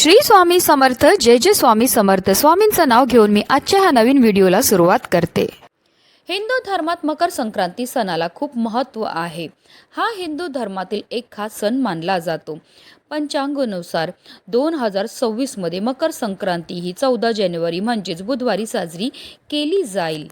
श्री स्वामी समर्थ. जय जय स्वामी समर्थ. स्वामींचं नाव घेऊन मी आजच्या ह्या नवीन व्हिडिओला सुरुवात करते. हिंदू धर्मात मकर संक्रांती सणाला खूप महत्त्व आहे. हा हिंदू धर्मातील एक खास सण मानला जातो. पंचांगानुसार 2026 मध्ये मकर संक्रांती ही 14 जानेवारी म्हणजेच बुधवारी साजरी केली जाईल.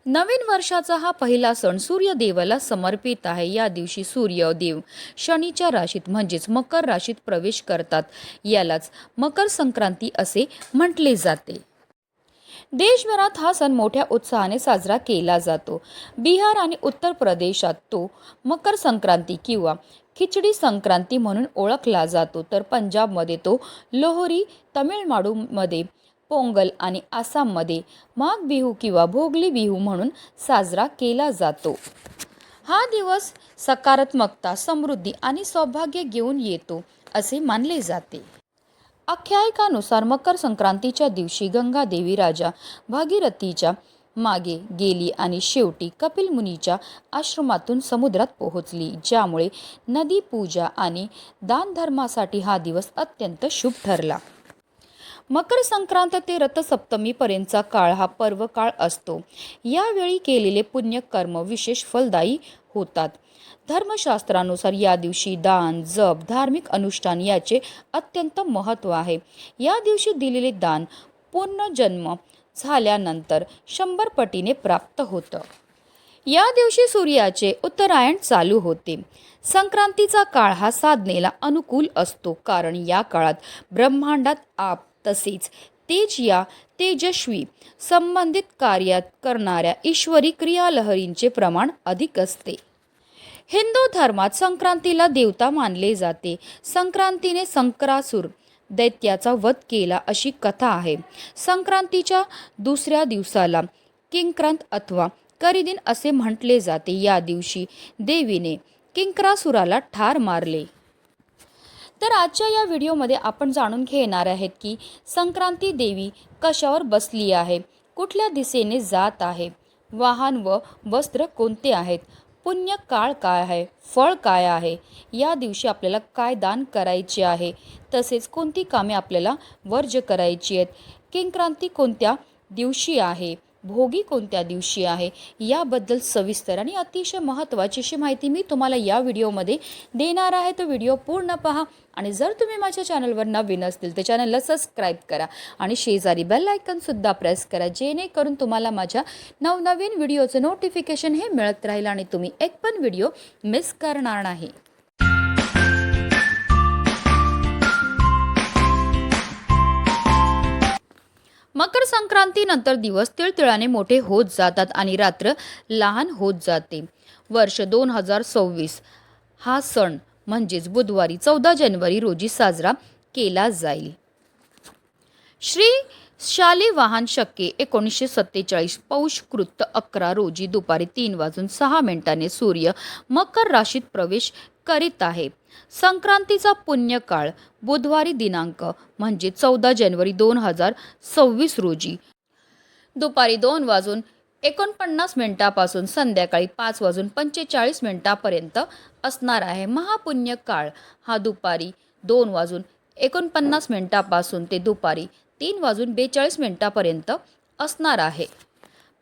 नवीन वर्षाचा हा पहिला सण सूर्यदेवाला समर्पित आहे. या दिवशी सूर्यदेव शनीच्या राशीत म्हणजेच मकर राशीत प्रवेश करतात. यालाच मकर संक्रांती असे म्हटले जाते. देशभरात हा सण मोठ्या उत्साहाने साजरा केला जातो. बिहार आणि उत्तर प्रदेशात तो मकर संक्रांती किंवा खिचडी संक्रांती म्हणून ओळखला जातो, तर पंजाबमध्ये तो लोहरी, तमिळनाडूमध्ये पोंगल आणि आसाममध्ये माघ बिहू किंवा भोगली बिहू म्हणून साजरा केला जातो. हा दिवस सकारात्मकता, समृद्धी आणि सौभाग्य घेऊन येतो असे मानले जाते. आख्यायिकानुसार मकर संक्रांतीच्या दिवशी गंगा देवी राजा भागीरथीच्या मागे गेली आणि शेवटी कपिल मुनीच्या आश्रमातून समुद्रात पोहोचली, ज्यामुळे नदी पूजा आणि दानधर्मासाठी हा दिवस अत्यंत शुभ ठरला. मकर संक्रांत ते रथसप्तमी पर्यंतचा काळ हा पर्व काळ असतो. यावेळी केलेले पुण्यकर्म विशेष फलदायी होतात. धर्मशास्त्रानुसार या दिवशी दान, जप, धार्मिक अनुष्ठान याचे अत्यंत महत्त्व आहे. या दिवशी दिलेले दान पुनर्जन्म झाल्यानंतर 100 पटीने प्राप्त होतं. या दिवशी सूर्याचे उत्तरायण चालू होते. संक्रांतीचा काळ हा साधनेला अनुकूल असतो, कारण या काळात ब्रह्मांडात आप तसेच तेज या तेजस्वी संबंधित कार्यात करणाऱ्या ईश्वरी क्रियालहरींचे प्रमाण अधिक असते. हिंदू धर्मात संक्रांतीला देवता मानले जाते. संक्रांतीने संक्रासुर दैत्याचा वध केला अशी कथा आहे. संक्रांतीच्या दुसऱ्या दिवसाला किंक्रांत अथवा करिदिन असे म्हटले जाते. या दिवशी देवीने किंक्रासुराला ठार मारले. तर आजच्या या व्हिडिओमध्ये आपण जाणून घेणार आहेत की संक्रांती देवी कशावर बसली आहे, कुठल्या दिशेने जात आहे, वाहन व वस्त्र कोणते आहेत, पुण्य काळ काय आहे, फळ काय आहे, या दिवशी आपल्याला काय दान करायचे आहे, तसेच कोणती कामे आपल्याला वर्ज्य करायची आहेत, किंक्रांती कोणत्या दिवशी आहे, भोगी कोणत्या दिवशी आहे, याबद्दल सविस्तर आणि अतिशय महत्त्वाची अशी माहिती मी तुम्हाला या व्हिडिओमध्ये देणार आहे. तर व्हिडिओ पूर्ण पहा आणि जर तुम्ही माझ्या चॅनलवर नवीन असतील तर चॅनलला सबस्क्राईब करा आणि शेजारी बेल आयकॉनसुद्धा प्रेस करा, जेणेकरून तुम्हाला माझ्या नवनवीन व्हिडिओचं नोटिफिकेशन हे मिळत राहील आणि तुम्ही एक पण व्हिडिओ मिस करणार नाही. मकर संक्रांतीनंतर दिवस तिळतिळाने मोठे होत जातात आणि रात्र लहान होत जाते. वर्ष 2026 हा सण म्हणजेच बुधवारी 14 जानेवारी रोजी साजरा केला जाईल. श्री शालिवाहन शके 1947 पौष कृत्य 11 रोजी दुपारी 3:06 सूर्य मकर राशीत प्रवेश करीत आहे. संक्रांतीचा पुण्यकाळ बुधवारी दिनांक म्हणजे 14 जानेवारी 2026 रोजी दुपारी 2:49 पासून संध्याकाळी 5:45 पर्यंत असणार आहे. महापुण्य काळ हा दुपारी 2:49 पासून ते दुपारी 3:42 पर्यंत असणार आहे.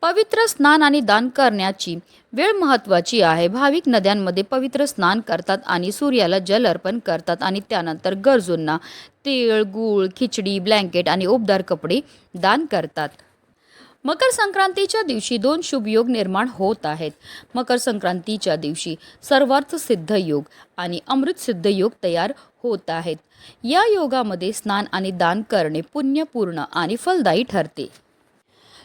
पवित्र स्नान आणि दान करण्याची वेळ महत्त्वाची आहे. भाविक नद्यांमध्ये पवित्र स्नान करतात आणि सूर्याला जल अर्पण करतात आणि त्यानंतर गरजूंना तीळ, गूळ, खिचडी, ब्लँकेट आणि उबदार कपडे दान करतात. मकर संक्रांतीच्या दिवशी 2 शुभ योग निर्माण होत आहेत. मकर संक्रांतीच्या दिवशी सर्वार्थ सिद्ध योग आणि अमृत सिद्ध योग तयार होत आहेत. या योगामध्ये स्नान आणि दान करणे पुण्यपूर्ण आणि फलदायी ठरते.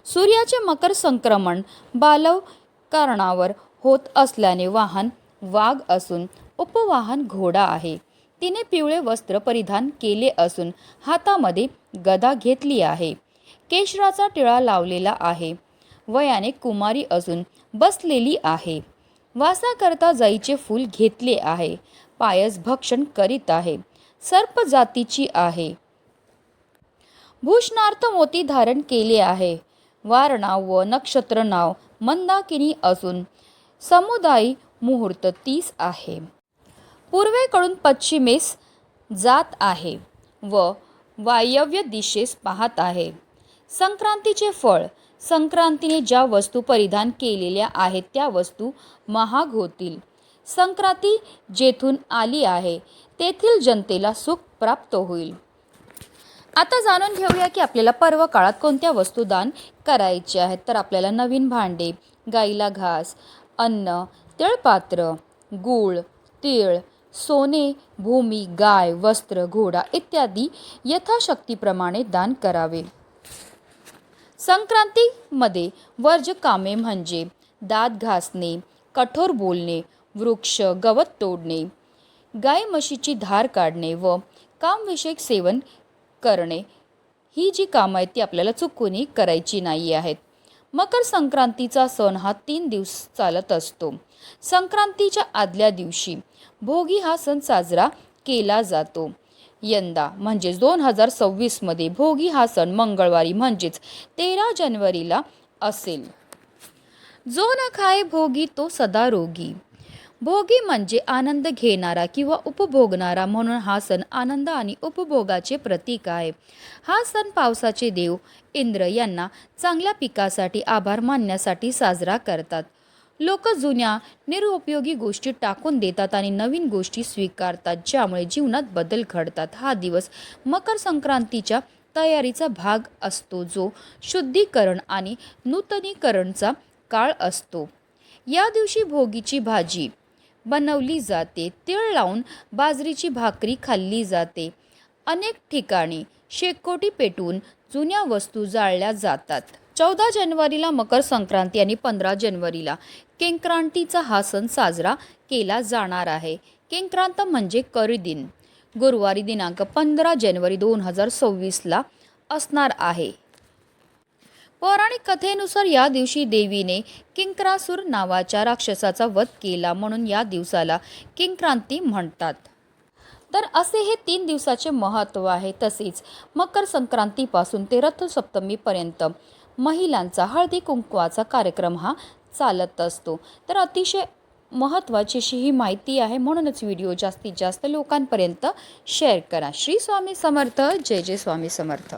सूर्याचे मकर संक्रमण बालवकरणावर होत असल्याने वाहन वाघ असून उपवाहन घोडा आहे. तिने पिवळे वस्त्र परिधान केले असून हातामध्ये गदा घेतली आहे. केशराचा टिळा लावलेला आहे. वयाने कुमारी असून बसलेली आहे. वासाकरता जाईचे फूल घेतले आहे. पायस भक्षण करीत आहे. सर्प जातीची आहे. भूषणार्थ मोती धारण केले आहे. वार नाव व नक्षत्र नाव मंदाकिनी असून समुदायी मुहूर्त 30 आहे. पूर्वेकडून पश्चिमेस जात आहे. व वायव्य दिशेस पाहत आहे. संक्रांतीचे फळ. संक्रांतीने ज्या वस्तू परिधान केलेल्या आहेत त्या वस्तू महाग होतील. संक्रांती जेथून आली आहे तेथील जनतेला सुख प्राप्त होईल. आता जाणून घेऊया की आपल्याला पर्व काळात कोणत्या वस्तू दान करायचे आहेत. तर आपल्याला नवीन भांडे, गाईला घास, अन्न, तिळपात्र, गूळ, तीळ, सोने, भूमी, गाय, वस्त्र, घोडा इत्यादी यथाशक्तीप्रमाणे दान करावे. संक्रांतीमध्ये वर्ज्य कामे म्हणजे दात घासणे, कठोर बोलणे, वृक्ष गवत तोडणे, गाय म्हशीची धार काढणे व कामविषयक सेवन करणे ही जी कामं आहेत ती आपल्याला चुकूनही करायची नाही आहेत. मकर संक्रांतीचा सण हा 3 दिवस चालत असतो. संक्रांतीच्या आदल्या दिवशी भोगी हा सण साजरा केला जातो. यंदा म्हणजेच 2026 मध्ये भोगी हा सण मंगळवारी म्हणजेच 13 जानेवारीला असेल. जो न खाए भोगी तो सदा रोगी. भोगी म्हणजे आनंद घेणारा किंवा उपभोगणारा, म्हणून हा सण आनंद आणि उपभोगाचे प्रतीक आहे. हा सण पावसाचे देव इंद्र यांना चांगल्या पिकासाठी आभार मानण्यासाठी साजरा करतात. लोक जुन्या निरुपयोगी गोष्टी टाकून देतात आणि नवीन गोष्टी स्वीकारतात, ज्यामुळे जीवनात बदल घडतात. हा दिवस मकर संक्रांतीच्या तयारीचा भाग असतो, जो शुद्धीकरण आणि नूतनीकरणचा काळ असतो. या दिवशी भोगीची भाजी बनवली जाते. तीळ लावून बाजरीची भाकरी खाल्ली जाते. अनेक ठिकाणी शेकोटी पेटवून जुन्या वस्तू जाळल्या जातात. 14 जानेवारीला मकर संक्रांती आणि 15 जानेवारीला किंक्रांतीचा हा सण साजरा केला जाणार आहे. किंक्रांत म्हणजे करदिन गुरुवारी दिनांक 15 जानेवारी 2026ला असणार आहे. पौराणिक कथेनुसार या दिवशी देवीने किंक्रासूर नावाच्या राक्षसाचा वध केला, म्हणून या दिवसाला किंक्रांती म्हणतात. तर असे हे 3 दिवसाचे महत्त्व आहे. तसेच मकर संक्रांतीपासून ते रथसप्तमीपर्यंत महिलांचा हळदी कुंकवाचा कार्यक्रम हा चालत असतो. तर अतिशय महत्त्वाची अशी ही माहिती आहे, म्हणूनच व्हिडिओ जास्तीत जास्त लोकांपर्यंत शेअर करा. श्री स्वामी समर्थ. जय जय स्वामी समर्थ.